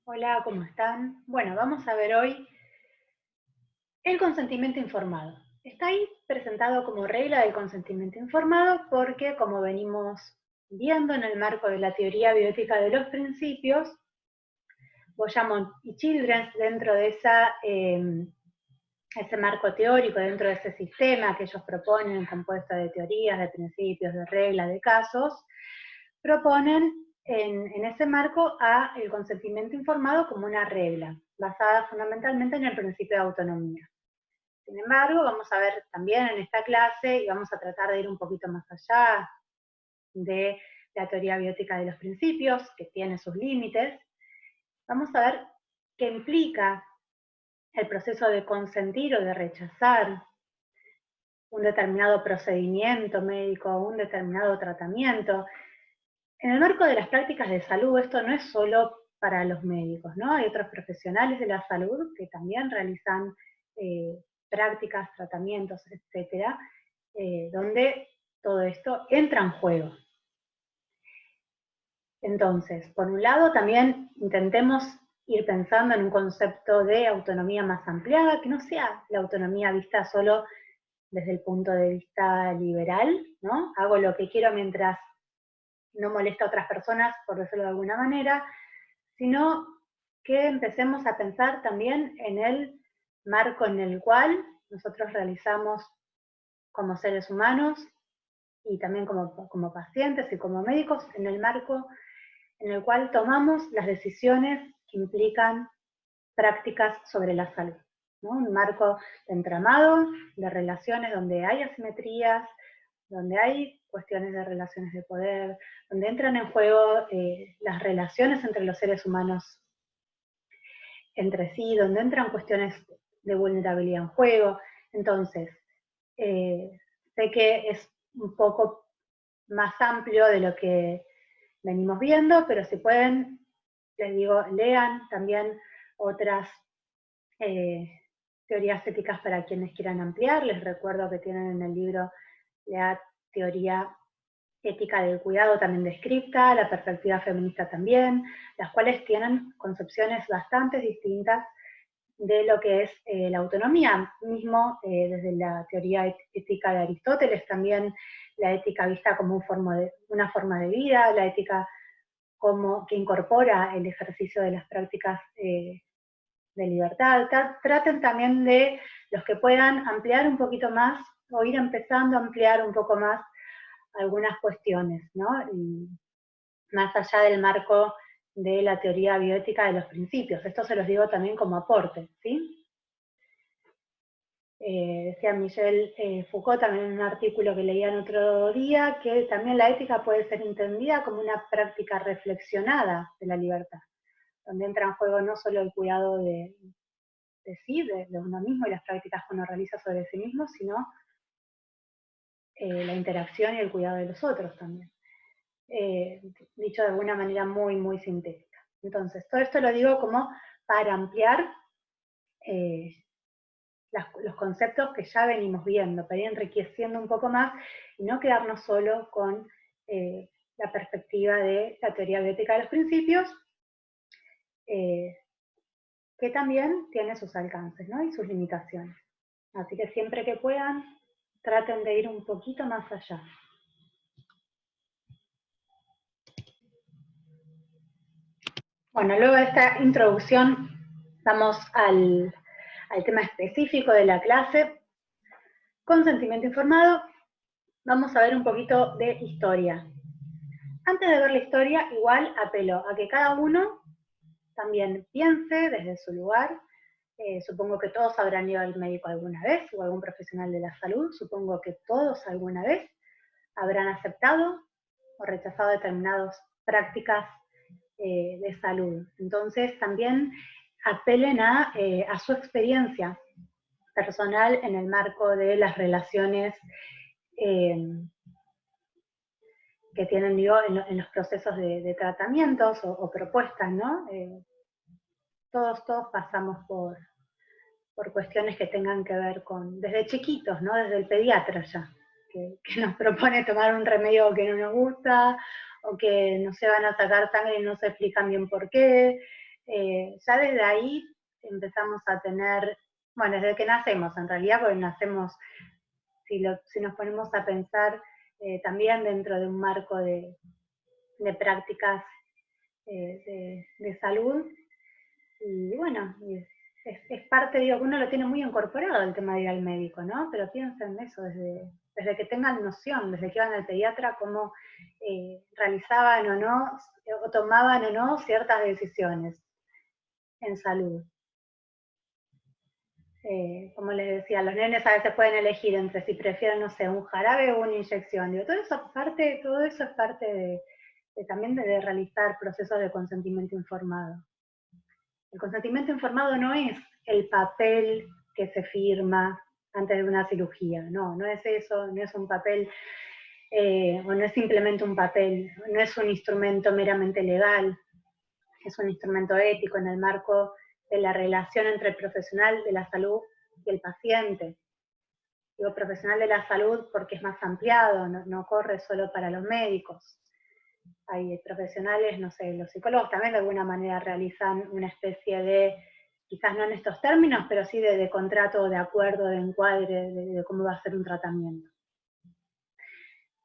Hola, ¿cómo están? Bueno, vamos a ver hoy el consentimiento informado. Está ahí presentado como regla del consentimiento informado porque, como venimos viendo en el marco de la teoría bioética de los principios, Boyamón y Childrens, dentro de ese marco teórico, dentro de ese sistema que ellos proponen, compuesto de teorías, de principios, de reglas, de casos, proponen en ese marco a el consentimiento informado como una regla, basada fundamentalmente en el principio de autonomía. Sin embargo, vamos a ver también en esta clase, y vamos a tratar de ir un poquito más allá de la teoría biótica de los principios, que tiene sus límites, vamos a ver qué implica el proceso de consentir o de rechazar un determinado procedimiento médico o un determinado tratamiento. En el marco de las prácticas de salud, esto no es solo para los médicos, ¿no? Hay otros profesionales de la salud que también realizan prácticas, tratamientos, etcétera, donde todo esto entra en juego. Entonces, por un lado, también intentemos ir pensando en un concepto de autonomía más ampliada, que no sea la autonomía vista solo desde el punto de vista liberal, ¿no? Hago lo que quiero mientras no molesta a otras personas, por decirlo de alguna manera, sino que empecemos a pensar también en el marco en el cual nosotros realizamos como seres humanos y también como pacientes y como médicos, en el marco en el cual tomamos las decisiones que implican prácticas sobre la salud, ¿no? Un marco de entramado, de relaciones donde hay asimetrías, donde hay cuestiones de relaciones de poder, donde entran en juego las relaciones entre los seres humanos entre sí, donde entran cuestiones de vulnerabilidad en juego. Entonces, sé que es un poco más amplio de lo que venimos viendo, pero si pueden, les digo, lean también otras teorías éticas para quienes quieran ampliar. Les recuerdo que tienen en el libro la teoría ética del cuidado también descrita, la perspectiva feminista también, las cuales tienen concepciones bastante distintas de lo que es la autonomía, mismo desde la teoría ética de Aristóteles, también la ética vista como una forma de vida, la ética como que incorpora el ejercicio de las prácticas de libertad. Traten también de los que puedan ampliar un poquito más o ir empezando a ampliar un poco más algunas cuestiones, ¿no? Y más allá del marco de la teoría bioética de los principios. Esto se los digo también como aporte, ¿sí? Decía Michel Foucault también en un artículo que leía en otro día, que también la ética puede ser entendida como una práctica reflexionada de la libertad, donde entra en juego no solo el cuidado de sí, de uno mismo y las prácticas que uno realiza sobre sí mismo, sino la interacción y el cuidado de los otros también. Dicho de alguna manera muy, muy sintética. Entonces, todo esto lo digo como para ampliar los conceptos que ya venimos viendo, para ir enriqueciendo un poco más y no quedarnos solo con la perspectiva de la teoría bioética de los principios, eh, que también tiene sus alcances, ¿no? Y sus limitaciones. Así que siempre que puedan, traten de ir un poquito más allá. Bueno, luego de esta introducción, vamos al tema específico de la clase. Consentimiento informado, vamos a ver un poquito de historia. Antes de ver la historia, igual apelo a que cada uno también piense desde su lugar. Supongo que todos habrán ido al médico alguna vez o algún profesional de la salud. Supongo que todos alguna vez habrán aceptado o rechazado determinadas prácticas de salud. Entonces también apelen a su experiencia personal en el marco de las relaciones eh, que tienen digo, en los procesos de tratamientos o propuestas, ¿no? Todos pasamos por cuestiones que tengan que ver con, desde chiquitos, ¿no? Desde el pediatra ya, que nos propone tomar un remedio que no nos gusta, o que no se van a sacar sangre y no se explican bien por qué, ya desde ahí empezamos a tener, bueno, desde que nacemos en realidad, porque nacemos, si nos ponemos a pensar también dentro de un marco de prácticas de salud, y bueno, es parte, digo, que uno lo tiene muy incorporado el tema de ir al médico, ¿no? Pero piensen en eso desde que tengan noción, desde que iban al pediatra, cómo realizaban o no, o tomaban o no ciertas decisiones en salud. Como les decía, los nenes a veces pueden elegir entre si prefieren, no sé, un jarabe o una inyección. Digo, todo eso es parte también de realizar procesos de consentimiento informado. El consentimiento informado no es el papel que se firma antes de una cirugía, no es eso, no es un papel, o no es simplemente un papel, no es un instrumento meramente legal, es un instrumento ético en el marco de la relación entre el profesional de la salud y el paciente. Digo profesional de la salud porque es más ampliado, no corre solo para los médicos. Hay profesionales, no sé, los psicólogos también de alguna manera realizan una especie de, quizás no en estos términos, pero sí de contrato, de acuerdo, de encuadre, de cómo va a ser un tratamiento.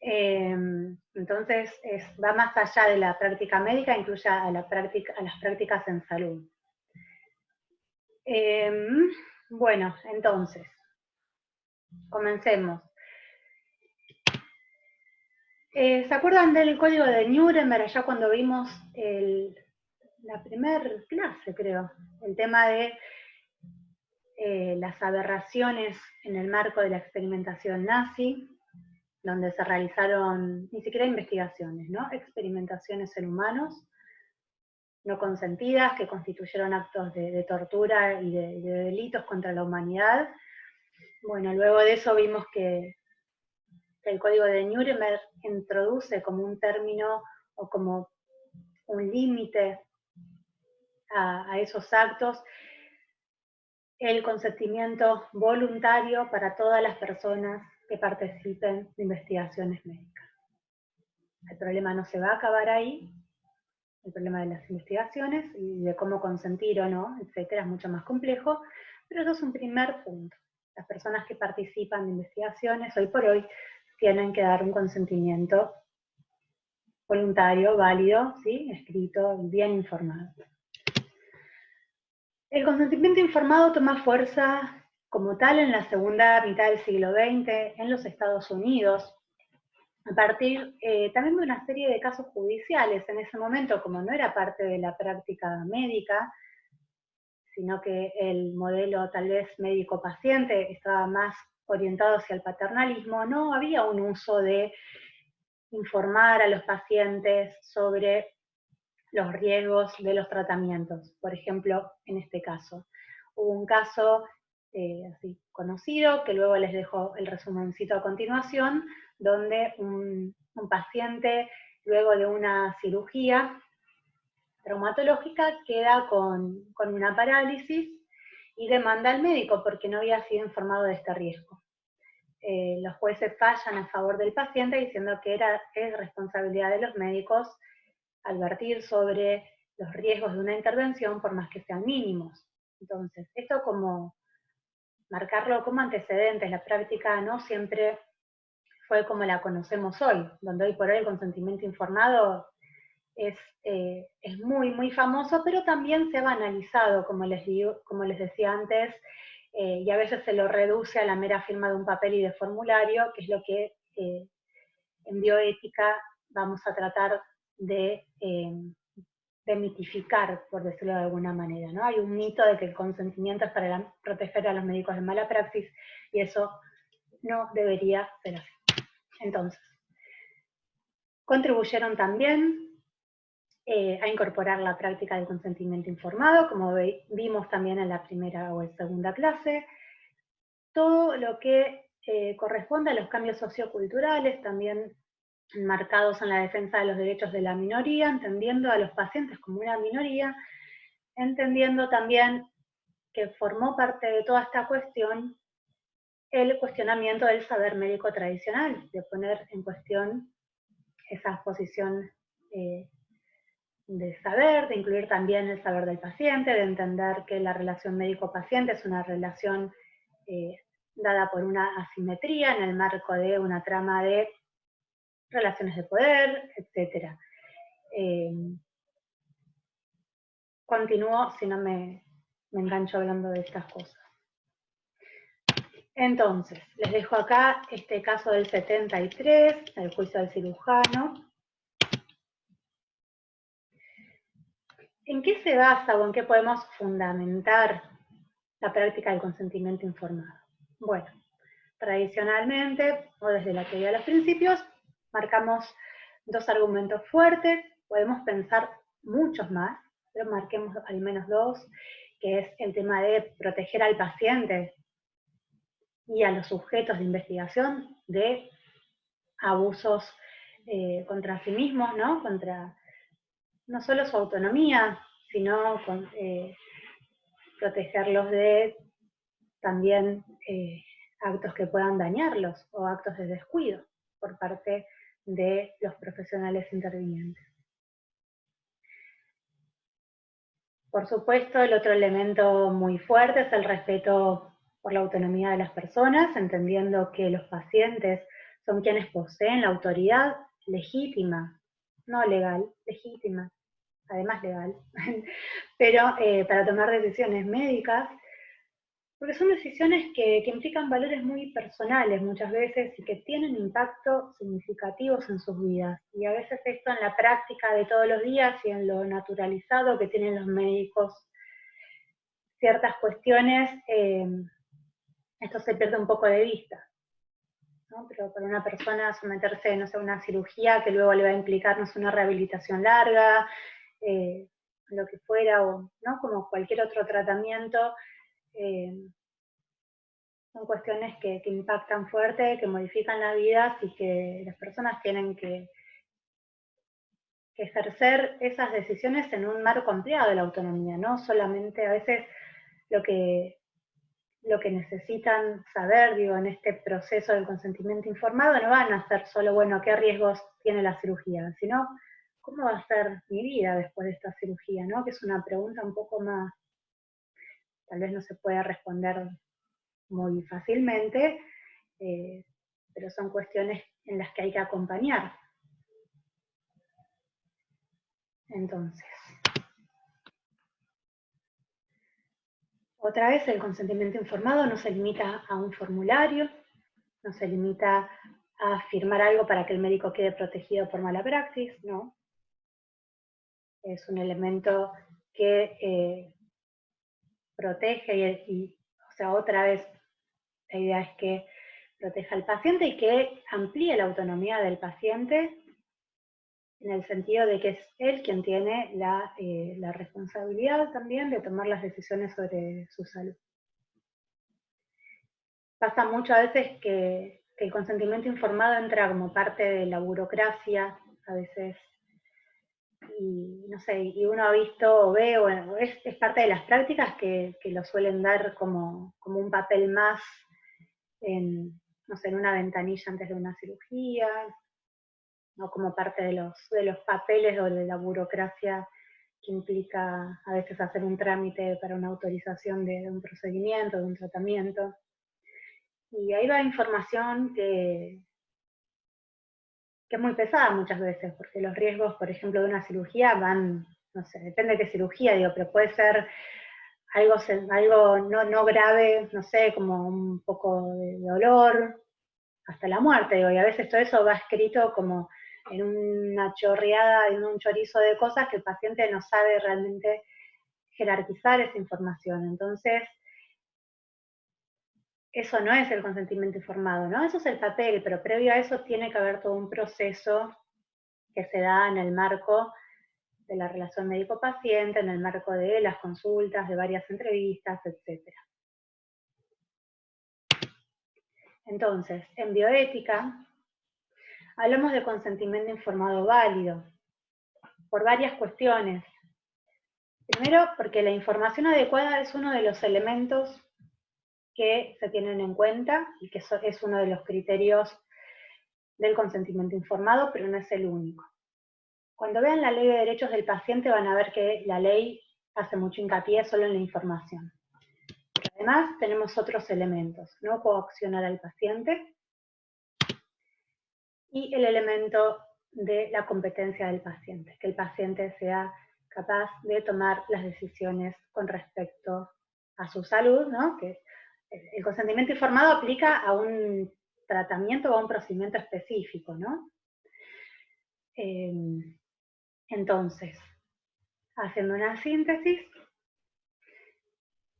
Entonces, va más allá de la práctica médica, incluye a las prácticas en salud. Bueno, entonces, comencemos. ¿Se acuerdan del código de Nuremberg, allá cuando vimos la primera clase, creo? El tema de las aberraciones en el marco de la experimentación nazi, donde se realizaron ni siquiera investigaciones, ¿no? Experimentaciones en humanos no consentidas que constituyeron actos de tortura y de delitos contra la humanidad. Bueno, luego de eso vimos que el código de Nuremberg introduce como un término o como un límite a esos actos el consentimiento voluntario para todas las personas que participen de investigaciones médicas. El problema no se va a acabar ahí, el problema de las investigaciones y de cómo consentir o no, etcétera, es mucho más complejo, pero eso es un primer punto. Las personas que participan de investigaciones hoy por hoy tienen que dar un consentimiento voluntario, válido, ¿sí? Escrito, bien informado. El consentimiento informado toma fuerza como tal en la segunda mitad del siglo XX en los Estados Unidos, a partir también de una serie de casos judiciales. En ese momento, como no era parte de la práctica médica, sino que el modelo tal vez médico-paciente estaba más orientado hacia el paternalismo, no había un uso de informar a los pacientes sobre los riesgos de los tratamientos. Por ejemplo, en este caso. Hubo un caso así conocido, que luego les dejo el resumencito a continuación, donde un paciente, luego de una cirugía traumatológica, queda con una parálisis y demanda al médico porque no había sido informado de este riesgo. Los jueces fallan a favor del paciente diciendo que es responsabilidad de los médicos advertir sobre los riesgos de una intervención por más que sean mínimos. Entonces, esto como marcarlo como antecedentes, la práctica no siempre fue como la conocemos hoy, donde hoy por hoy el consentimiento informado es muy, muy famoso, pero también se ha banalizado, como les decía antes, y a veces se lo reduce a la mera firma de un papel y de formulario, que es lo que en bioética vamos a tratar de mitificar, por decirlo de alguna manera, ¿no? Hay un mito de que el consentimiento es para proteger a los médicos de mala praxis, y eso no debería ser así. Entonces, contribuyeron también a incorporar la práctica del consentimiento informado, como vimos también en la primera o en segunda clase, todo lo que corresponde a los cambios socioculturales, también marcados en la defensa de los derechos de la minoría, entendiendo a los pacientes como una minoría, entendiendo también que formó parte de toda esta cuestión el cuestionamiento del saber médico tradicional, de poner en cuestión esa posición de saber, de incluir también el saber del paciente, de entender que la relación médico-paciente es una relación dada por una asimetría en el marco de una trama de relaciones de poder, etc. Continúo si no me engancho hablando de estas cosas. Entonces, les dejo acá este caso del 73, el juicio del cirujano. ¿En qué se basa o en qué podemos fundamentar la práctica del consentimiento informado? Bueno, tradicionalmente, o desde la teoría de los principios, marcamos dos argumentos fuertes, podemos pensar muchos más, pero marquemos al menos dos, que es el tema de proteger al paciente y a los sujetos de investigación de abusos contra sí mismos, ¿no? Contra no solo su autonomía, sino protegerlos de también actos que puedan dañarlos o actos de descuido por parte de los profesionales intervinientes. Por supuesto, el otro elemento muy fuerte es el respeto por la autonomía de las personas, entendiendo que los pacientes son quienes poseen la autoridad legítima, no legal, legítima, además legal, pero para tomar decisiones médicas, porque son decisiones que implican valores muy personales muchas veces y que tienen impacto significativos en sus vidas. Y a veces esto en la práctica de todos los días y en lo naturalizado que tienen los médicos ciertas cuestiones, esto se pierde un poco de vista, ¿no? Pero para una persona someterse, no sé, a una cirugía que luego le va a implicar, no sé, una rehabilitación larga, lo que fuera, o ¿no? Como cualquier otro tratamiento, son cuestiones que impactan fuerte, que modifican la vida y que las personas tienen que ejercer esas decisiones en un marco ampliado de la autonomía, no solamente a veces lo que necesitan saber, digo, en este proceso del consentimiento informado, no van a ser solo, bueno, qué riesgos tiene la cirugía, sino cómo va a ser mi vida después de esta cirugía, ¿no? Que es una pregunta un poco más, tal vez no se puede responder muy fácilmente, pero son cuestiones en las que hay que acompañar. Entonces, otra vez el consentimiento informado no se limita a un formulario, no se limita a firmar algo para que el médico quede protegido por mala praxis, no. Es un elemento que protege o sea, otra vez, la idea es que proteja al paciente y que amplíe la autonomía del paciente en el sentido de que es él quien tiene la responsabilidad también de tomar las decisiones sobre su salud. Pasa mucho a veces que el consentimiento informado entra como parte de la burocracia, a veces, y no sé, y uno ha visto o ve, o es parte de las prácticas que lo suelen dar como un papel más en, no sé, en una ventanilla antes de una cirugía, ¿no? Como parte de los papeles o de la burocracia que implica a veces hacer un trámite para una autorización de un procedimiento, de un tratamiento. Y ahí va información que es muy pesada muchas veces, porque los riesgos, por ejemplo, de una cirugía van, no sé, depende de qué cirugía, digo, pero puede ser algo no grave, no sé, como un poco de dolor, hasta la muerte, digo, y a veces todo eso va escrito como en una chorreada, en un chorizo de cosas que el paciente no sabe realmente jerarquizar esa información. Entonces, eso no es el consentimiento informado, ¿no? Eso es el papel, pero previo a eso tiene que haber todo un proceso que se da en el marco de la relación médico-paciente, en el marco de las consultas, de varias entrevistas, etc. Entonces, en bioética, hablamos de consentimiento informado válido, por varias cuestiones. Primero, porque la información adecuada es uno de los elementos que se tienen en cuenta y que es uno de los criterios del consentimiento informado, pero no es el único. Cuando vean la Ley de Derechos del Paciente van a ver que la ley hace mucho hincapié solo en la información. Además, tenemos otros elementos: no coaccionar al paciente y el elemento de la competencia del paciente, que el paciente sea capaz de tomar las decisiones con respecto a su salud, ¿no? Que el consentimiento informado aplica a un tratamiento o a un procedimiento específico, ¿no? Entonces, haciendo una síntesis,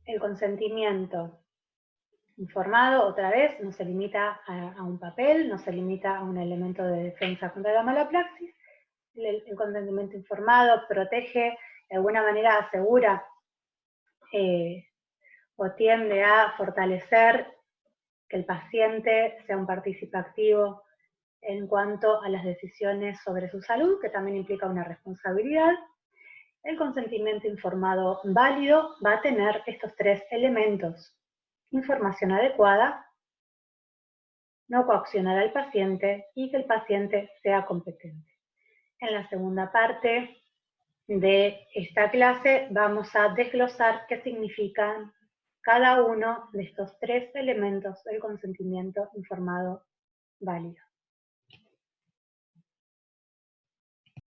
el consentimiento informado, otra vez, no se limita a un papel, no se limita a un elemento de defensa contra la mala praxis. El consentimiento informado protege, de alguna manera asegura o tiende a fortalecer que el paciente sea un partícipe activo en cuanto a las decisiones sobre su salud, que también implica una responsabilidad. El consentimiento informado válido va a tener estos tres elementos: información adecuada, no coaccionar al paciente y que el paciente sea competente. En la segunda parte de esta clase vamos a desglosar qué significan cada uno de estos tres elementos del consentimiento informado válido.